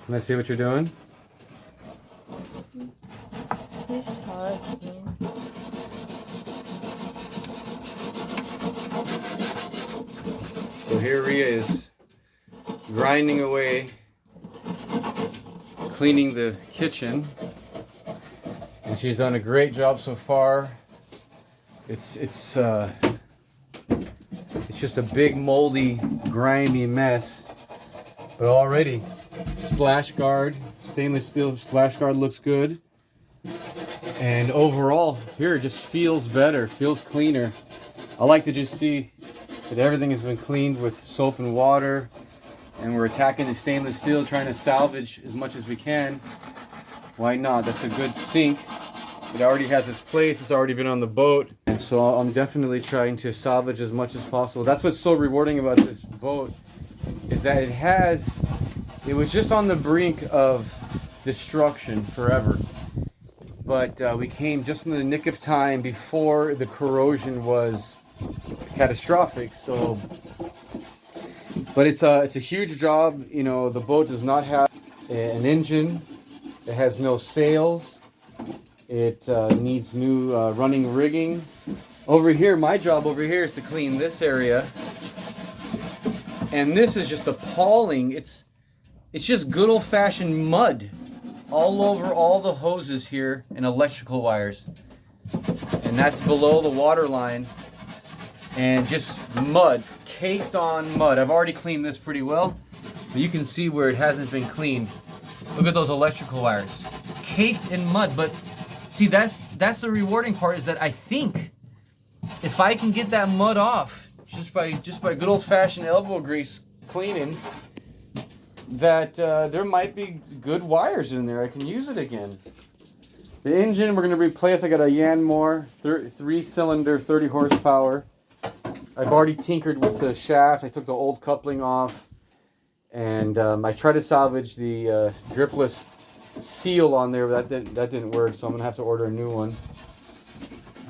Can I see what you're doing? It's hard, man. So here Rhea is grinding away, cleaning the kitchen, and she's done a great job so far. It's just a big moldy, grimy mess, but already splash guard, stainless steel splash guard looks good, and overall here it just feels better, feels cleaner. I like to just see that everything has been cleaned with soap and water, and we're attacking the stainless steel, trying to salvage as much as we can. Why not? That's a good sink. It already has its place. It's already been on the boat, and so I'm definitely trying to salvage as much as possible. That's what's so rewarding about this boat, is that it was just on the brink of destruction forever, but we came just in the nick of time before the corrosion was catastrophic. So, but it's a huge job. You know, the boat does not have an engine. It has no sails. It needs new running rigging. Over here, my job over here is to clean this area, and this is just appalling. It's just good old-fashioned mud all over all the hoses here and electrical wires, and that's below the water line, and just mud, caked on mud. I've already cleaned this pretty well, but you can see where it hasn't been cleaned. Look at those electrical wires, caked in mud. But see, that's the rewarding part, is that I think if I can get that mud off just by good old-fashioned elbow grease cleaning, that there might be good wires in there. I can use it again. The engine we're going to replace. I got a Yanmar 3-cylinder, 30 horsepower. I've already tinkered with the shaft. I took the old coupling off, and I tried to salvage the dripless seal on there, but that didn't work, so I'm gonna have to order a new one.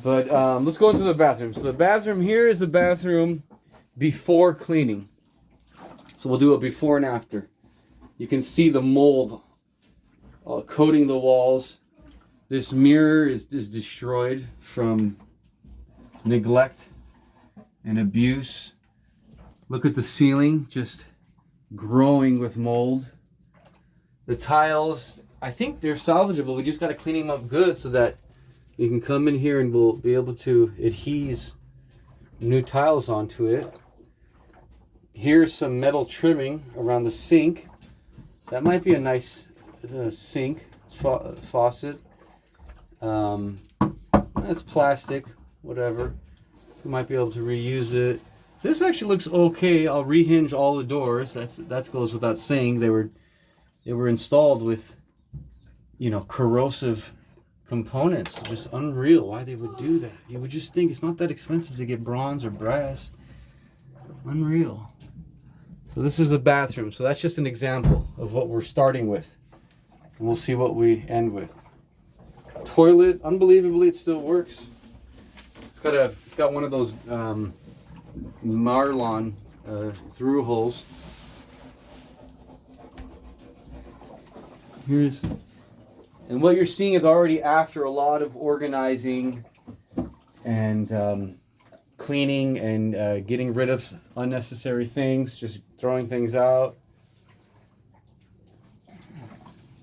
But let's go into the bathroom. So the bathroom here is the bathroom before cleaning. So we'll do a before and after. You can see the mold coating the walls. This mirror is destroyed from neglect and abuse. Look at the ceiling, just growing with mold. The tiles, I think they're salvageable. We just got to clean them up good so that you can come in here and we'll be able to adhese new tiles onto it. Here's some metal trimming around the sink. That might be a nice sink faucet. That's plastic, whatever. We might be able to reuse it. This actually looks okay. I'll rehinge all the doors. That goes without saying. They were installed with, you know, corrosive components. Just unreal why they would do that. You would just think it's not that expensive to get bronze or brass. Unreal. So this is a bathroom. So that's just an example of what we're starting with. And we'll see what we end with. Toilet, unbelievably, it still works. It's got one of those Marlon through holes. And what you're seeing is already after a lot of organizing and cleaning and getting rid of unnecessary things, just throwing things out.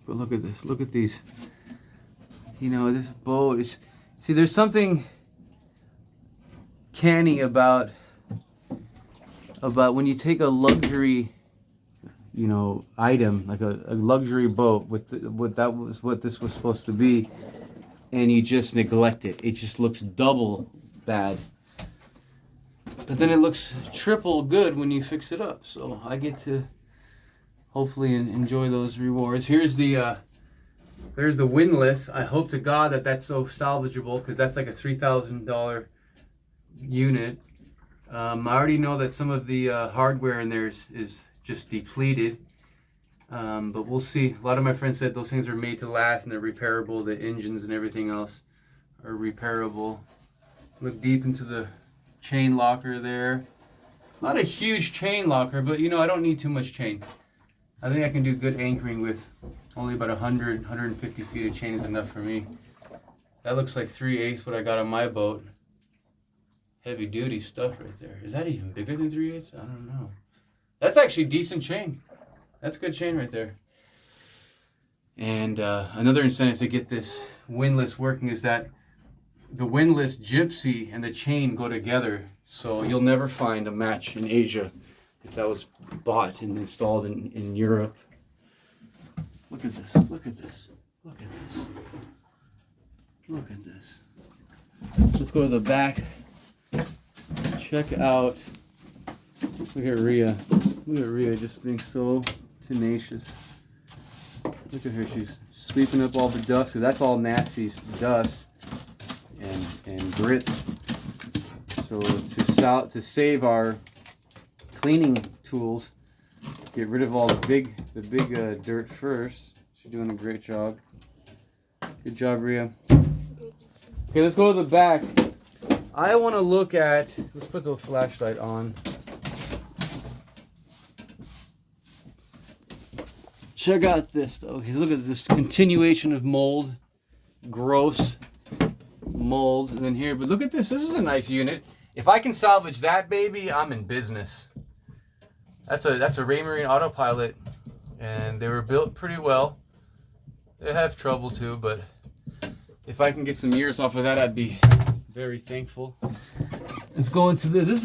But look at this, look at these. You know, this boat is, see, there's something canny about when you take a luxury, you know, item like a luxury boat with that was what this was supposed to be, and you just neglect it. It just looks double bad, but then it looks triple good when you fix it up. So I get to hopefully enjoy those rewards. Here's the there's the windlass. I hope to God that that's so salvageable, because that's like a $3,000 unit. I already know that some of the hardware in there is just depleted, but we'll see. A lot of my friends said those things are made to last and they're repairable. The engines and everything else are repairable. Look deep into the chain locker there. It's not a huge chain locker, but you know, I don't need too much chain. I think I can do good anchoring with only about 100, 150 feet of chain is enough for me. That looks like 3/8 what I got on my boat. Heavy duty stuff right there. Is that even bigger than 3/8? I don't know. That's actually decent chain. That's good chain right there. And another incentive to get this windlass working is that the windlass gypsy and the chain go together. So you'll never find a match in Asia if that was bought and installed in Europe. Look at this. Look at this. Look at this. Look at this. Let's go to the back. Check out. Look at Rhea. Look at Rhea just being so tenacious. Look at her. She's sweeping up all the dust because that's all nasty dust and grits. So to save our cleaning tools, get rid of all the big dirt first. She's doing a great job. Good job, Rhea. Okay, let's go to the back. I want to look at. Let's put the flashlight on. Check out this. Okay, look at this continuation of mold, gross mold, and then here. But look at this. This is a nice unit. If I can salvage that baby, I'm in business. That's a Raymarine autopilot, and they were built pretty well. They have trouble too, but if I can get some years off of that, I'd be very thankful. Let's go into this. This is